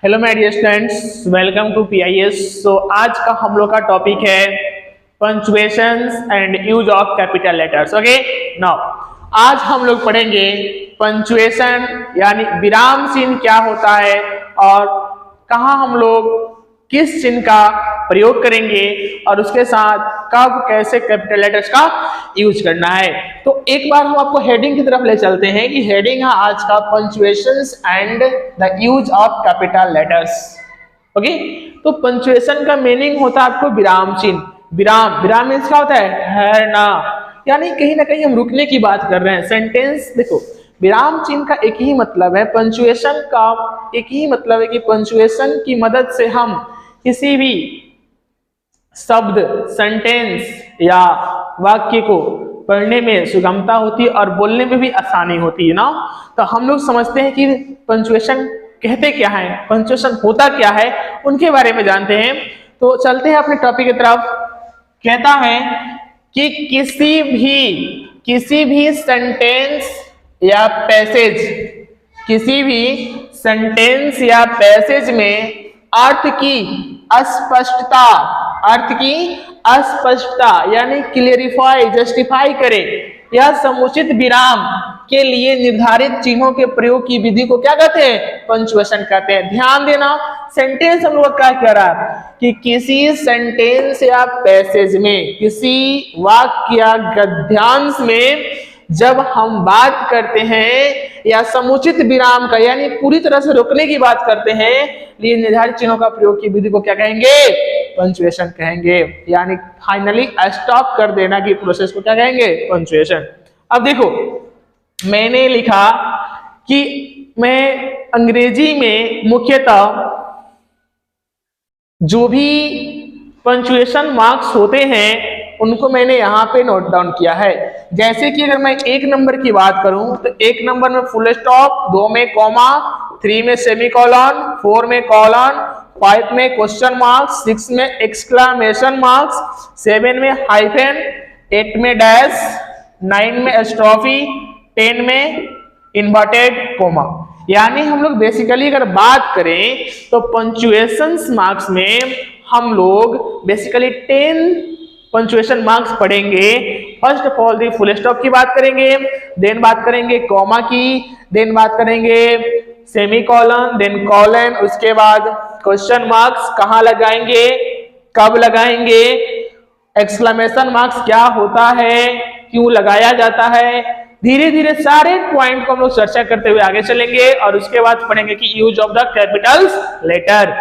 Hello my dear students, welcome to PIS. So आज का हम लोग का टॉपिक है punctuations and use of capital letters. Okay, now आज हम लोग पढ़ेंगे पंक्चुएशन यानी विराम चिन्ह क्या होता है और कहाँ हम लोग किस चिन्ह का प्रयोग करेंगे और उसके साथ कब कैसे कैपिटल लेटर्स का यूज करना है। तो एक बार हम आपको हेडिंग की तरफ ले चलते हैं कि हेडिंग है आज का punctuations and the use of capital letters. Okay, तो पंक्चुएशन का मीनिंग होता है आपको विराम चिन्ह। विराम विराम मीन्स क्या होता है ना, यानी कहीं ना कहीं हम रुकने की बात कर रहे हैं। सेंटेंस देखो, विराम चिन्ह का एक ही मतलब है, पंक्चुएशन का एक ही मतलब है कि पंक्चुएशन की मदद से हम किसी भी शब्द, सेंटेंस या वाक्य को पढ़ने में सुगमता होती है और बोलने में भी आसानी होती है ना। तो हम लोग समझते हैं कि पंक्चुएशन कहते क्या है, पंक्चुएशन होता क्या है, उनके बारे में जानते हैं। तो चलते हैं अपने टॉपिक की तरफ। कहता है कि किसी भी सेंटेंस या पैसेज, किसी भी सेंटेंस या पैसेज में अर्थ की अस्पष्टता यानी क्लियरिफाई, जस्टिफाई करे या समुचित विराम के लिए निर्धारित चिन्हों के प्रयोग की विधि को क्या कहते हैं, पंक्चुएशन कहते हैं। ध्यान देना, सेंटेंस हम लोग क्या कह रहा है कि किसी सेंटेंस या पैसेज में, किसी वाक्य या गद्यांश में जब हम बात करते हैं या समुचित विराम का यानी पूरी तरह से रोकने की बात करते हैं, लिए निर्धारित चिन्हों का प्रयोग की विधि को क्या कहेंगे, पंक्चुएशन कहेंगे। यानी फाइनली स्टॉप कर देना की प्रोसेस को क्या कहेंगे, पंक्चुएशन। अब देखो, मैंने लिखा कि मैं अंग्रेजी में मुख्यतः जो भी पंक्चुएशन मार्क्स होते हैं उनको मैंने यहाँ पे नोट डाउन किया है। जैसे कि अगर मैं एक नंबर की बात करूं तो एक नंबर में फुल स्टॉप, 2 में कॉमा, 3 में सेमीकोलन, 4 में कॉलन, 5 में क्वेश्चन मार्क्स, 6 में एक्सक्लेमेशन मार्क्स, 7 में हाइफन, 8 में डैश, 9 में स्ट्रॉफी, 10 में इन्वर्टेड कोमा। यानी हम लोग बेसिकली अगर बात करें तो पंक्चुएशंस मार्क्स में हम लोग बेसिकली 10 पंक्चुएशन मार्क्स पढ़ेंगे। First of all the full stop की बात करेंगे, देन बात करेंगे कॉमा की, देन बात करेंगे सेमीकोलन, देन कॉलन, उसके बाद क्वेश्चन मार्क्स कहाँ लगाएंगे, कब लगाएंगे, एक्सक्लेमेशन मार्क्स क्या होता है, क्यों लगाया जाता है। धीरे धीरे सारे पॉइंट को हम लोग चर्चा करते हुए आगे चलेंगे और उसके बाद पढ़ेंगे कि use of the capitals letter.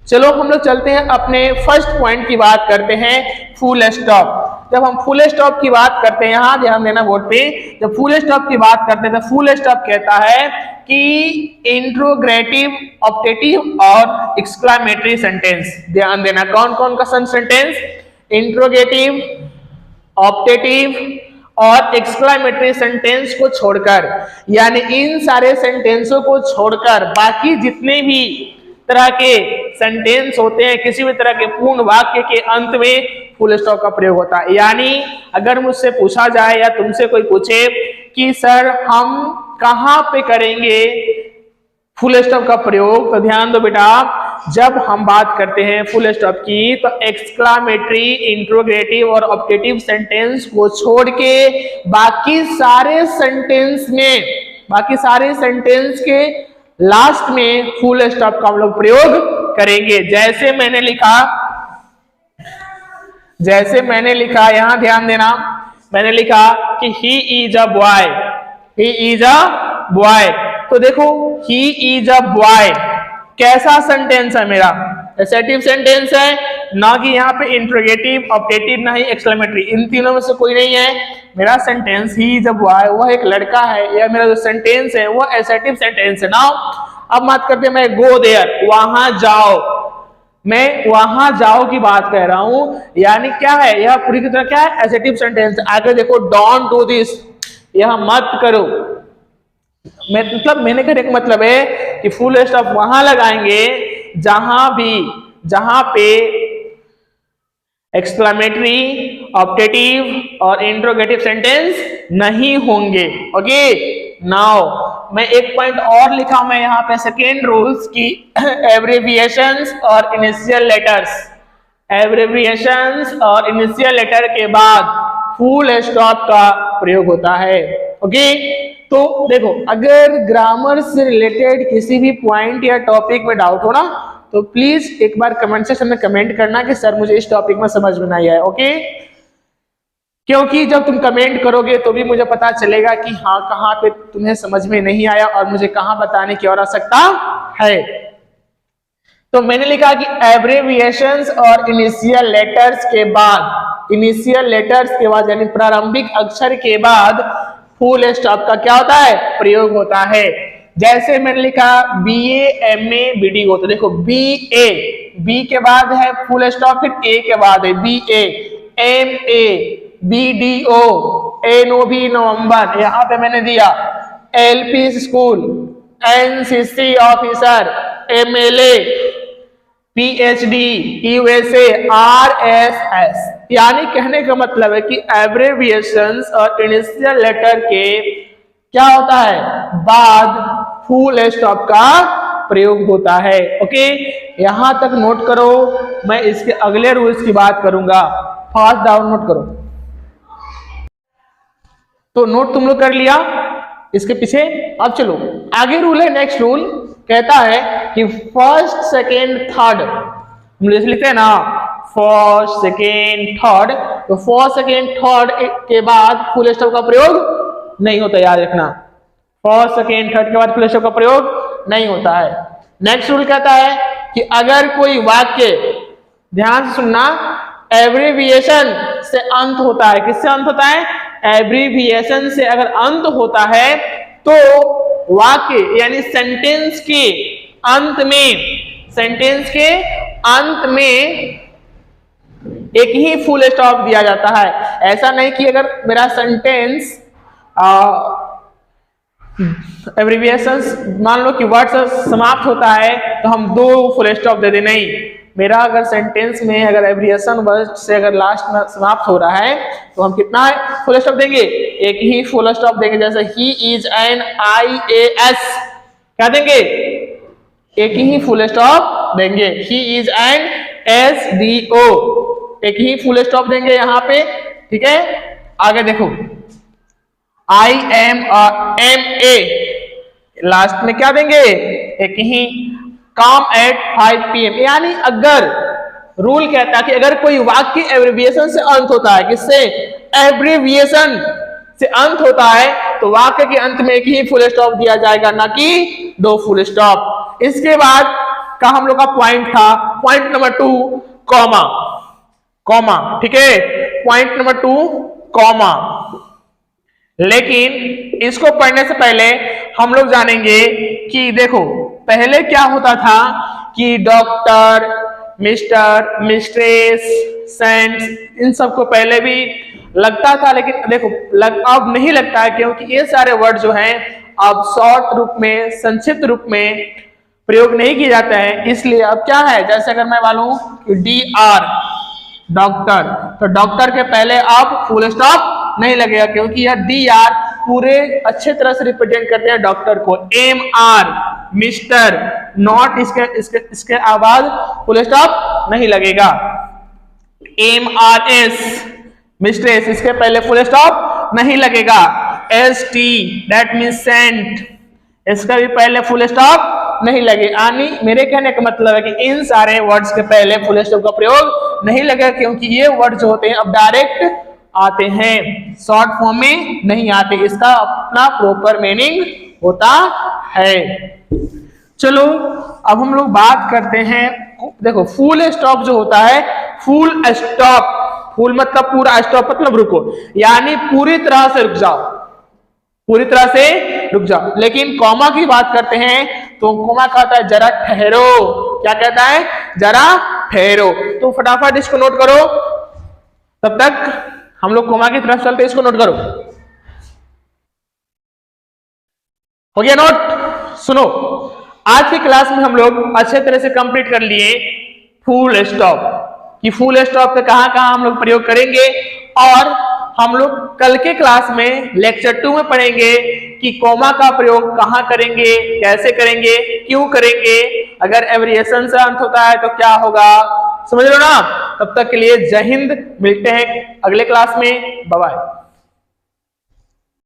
चलो हम लोग चलते हैं अपने फर्स्ट पॉइंट की बात करते हैं, फुल स्टॉप। जब हम फुल स्टॉप की बात करते हैं, यहां ध्यान देना बोर्ड पे, जब फुल स्टॉप की बात करते हैं तो फुल स्टॉप कहता है कि इंट्रोगेटिव, ऑप्टेटिव और एक्सक्लेमेटरी सेंटेंस। ध्यान देना, कौन कौन का सेंटेंस, इंट्रोगेटिव, ऑप्टेटिव और एक्सक्लेमेटरी सेंटेंस को छोड़कर, यानी इन सारे सेंटेंसों को छोड़कर बाकी जितने भी तरह के सेंटेंस होते हैं, किसी भी तरह के पूर्ण वाक्य के अंत में फुल स्टॉप का प्रयोग होता है। यानी अगर मुझसे पूछा जाए या तुमसे कोई पूछे कि सर हम कहाँ पे करेंगे फुल स्टॉप का प्रयोग, तो ध्यान दो बेटा, जब हम बात करते हैं फुल स्टॉप की तो एक्सक्लेमेटरी, इंट्रोगेटिव और ऑप्टेटिव सेंटेंस को छोड़ के बाकी सारे सेंटेंस के लास्ट में फुल स्टॉप का हम लोग प्रयोग करेंगे। जैसे मैंने लिखा यहां ध्यान देना, मैंने लिखा कि ही इज अ बॉय। तो देखो, ही इज अ बॉय कैसा सेंटेंस है मेरा, एसेटिव सेंटेंस है, ना कि यहाँ पे इंट्रोगेटिव, ऑप्टेटिव, ना ही एक्सक्लेमेटरी, इन तीनों में से कोई नहीं है। मेरा sentence he is a boy, वह एक लड़का है, या मेरा जो सेंटेंस है वो एसेटिव सेंटेंस है। नाउ अब बात करते हैं, मैं गो देयर, वहां जाओ, मैं वहां जाओ की बात कह रहा हूं, यानी क्या है, यह पूरी की तरह क्या है, एसेटिव सेंटेंस। आगे देखो, डोंट डू दिस, यह मत करो। मैंने कहने का मतलब है कि फुल स्टॉप वहां लगाएंगे जहां पे एक्सक्लेमेटरी, ऑप्टेटिव और इंट्रोगेटिव सेंटेंस नहीं होंगे। ओके, नाउ मैं एक पॉइंट और लिखा मैं यहाँ पे सेकेंड रूल्स की एब्रिविएशंस और इनिशियल लेटर्स, एब्रिविएशंस और इनिशियल लेटर के बाद फुल स्टॉप का प्रयोग होता है। ओके, तो देखो अगर ग्रामर से रिलेटेड किसी भी पॉइंट या टॉपिक में डाउट हो ना तो प्लीज एक बार कमेंट सेक्शन में कमेंट करना कि सर मुझे इस टॉपिक में समझ में नहीं आया। ओके, क्योंकि जब तुम कमेंट करोगे तो भी मुझे पता चलेगा कि हाँ कहाँ पे तुम्हें समझ में नहीं आया और मुझे कहाँ बताने की और आवश्यकता है। तो मैंने लिखा कि एब्रिविएशंस और इनिशियल लेटर्स के बाद, इनिशियल लेटर्स के बाद यानी प्रारंभिक अक्षर के बाद फुल स्टॉप का क्या होता है, प्रयोग होता है। जैसे मैंने लिखा BA MA BD हो, तो देखो BA, B के बाद है फुल स्टॉप, फिर A के बाद है BA, MA BDO, NOB नवंबर, यहाँ पे मैंने दिया LP school, NCC officer, MLA PhD USA RSS। यानी कहने का मतलब है कि एब्रिविएशंस और इनिशियल लेटर के क्या होता है, बाद फुल स्टॉप का प्रयोग होता है। ओके, यहां तक नोट करो। मैं इसके अगले रूल्स की बात करूंगा, फास्ट डाउनलोड करो। तो नोट तुम लोग कर लिया इसके पीछे। अब चलो आगे रूल है, नेक्स्ट रूल कहता है कि फर्स्ट सेकेंड थर्ड, हम लिखते हैं ना फर्स्ट सेकेंड थर्ड, तो फर्स्ट सेकेंड थर्ड के बाद फुल स्टॉप का प्रयोग नहीं होता, याद रखना। फर्स्ट सेकेंड थर्ड के बाद फुल स्टॉप का प्रयोग नहीं होता है। नेक्स्ट रूल कहता है कि अगर कोई वाक्य, ध्यान से सुनना, एब्रिविएशन से अंत होता है, किससे अंत होता है, एब्रिविएशन से अगर अंत होता है तो वाक्य यानी सेंटेंस के अंत में, सेंटेंस के अंत में एक ही फुल स्टॉप दिया जाता है। ऐसा नहीं कि अगर मेरा सेंटेंस एब्रिविएशन मान लो कि वर्ड से समाप्त होता है तो हम 2 फुल स्टॉप दे दें, नहीं। मेरा अगर सेंटेंस में अगर एब्रिविएशन वर्ड से अगर लास्ट में समाप्त हो रहा है तो हम कितना फुल स्टॉप देंगे, एक ही फुल स्टॉप देंगे। जैसे ही इज एन IAS, क्या देंगे, एक ही फुल स्टॉप देंगे। ही इज एन SDO, एक ही फुल स्टॉप देंगे यहाँ पे, ठीक है। आगे देखो I am MA, लास्ट में क्या देंगे, एक ही। कम एट 5 PM, यानी अगर रूल कहता है कि अगर कोई वाक्य एब्रिविएशन से अंत होता है, किससे, एब्रिविएशन से अंत होता है, तो वाक्य के अंत में एक ही फुल स्टॉप दिया जाएगा, ना कि 2 फुल स्टॉप। इसके बाद का हम लोग का पॉइंट था, पॉइंट नंबर 2 कॉमा, कॉमा, ठीक है। Point number 2 comma. लेकिन इसको पढ़ने से पहले हम लोग जानेंगे कि देखो पहले क्या होता था कि डॉक्टर, मिस्टर, मिस्ट्रेस, सेंट्स, इन सबको पहले भी लगता था, लेकिन देखो अब नहीं लगता है, क्योंकि ये सारे वर्ड जो हैं अब शॉर्ट रूप में, संक्षिप्त रूप में प्रयोग नहीं किए जाते हैं। इसलिए अब क्या है, जैसे अगर मैं बोलूं कि DR डॉक्टर, तो डॉक्टर के पहले अब फुल स्टॉप नहीं लगेगा, क्योंकि यह DR पूरे अच्छे तरह से रिप्रेजेंट करते हैं डॉक्टर को। MR मिस्टर, नॉट, इसके आवाज फुल स्टॉप नहीं लगेगा। MRS मिस्ट्रेस, इसके पहले फुल स्टॉप नहीं लगेगा। ST दैट मीन सेंट, इसका भी पहले फुल स्टॉप नहीं लगे। यानी मेरे कहने का मतलब है कि इन सारे वर्ड्स के पहले फुल स्टॉप का प्रयोग नहीं लगेगा, क्योंकि ये वर्ड जो होते हैं अब डायरेक्ट आते हैं, शॉर्ट फॉर्म में नहीं आते, इसका अपना प्रॉपर मीनिंग होता है। चलो अब हम लोग बात करते हैं, देखो फुल स्टॉप जो होता है, फुल स्टॉप, फुल मतलब पूरा, स्टॉप मतलब रुको, यानी पूरी तरह से रुक जाओ, पूरी तरह से रुक जाओ। लेकिन कॉमा की बात करते हैं तो कॉमा कहता है जरा ठहरो, क्या कहता है, जरा ठहरो। तो फटाफट इसको नोट करो, तब तक हम लोग कॉमा की तरफ चलते, इसको नोट करो। हो गया नोट? सुनो, आज की क्लास में हम लोग अच्छे तरह से कंप्लीट कर लिए फुल स्टॉप, कि फुल स्टॉप का कहां कहां हम लोग प्रयोग करेंगे, और हम लोग कल के क्लास में लेक्चर 2 में पढ़ेंगे कि कॉमा का प्रयोग कहाँ करेंगे, कैसे करेंगे, क्यों करेंगे, अगर एब्रिएशन से अंत होता है तो क्या होगा, समझ लो ना। तब तक के लिए जय हिंद, मिलते हैं अगले क्लास में, बाय बाय।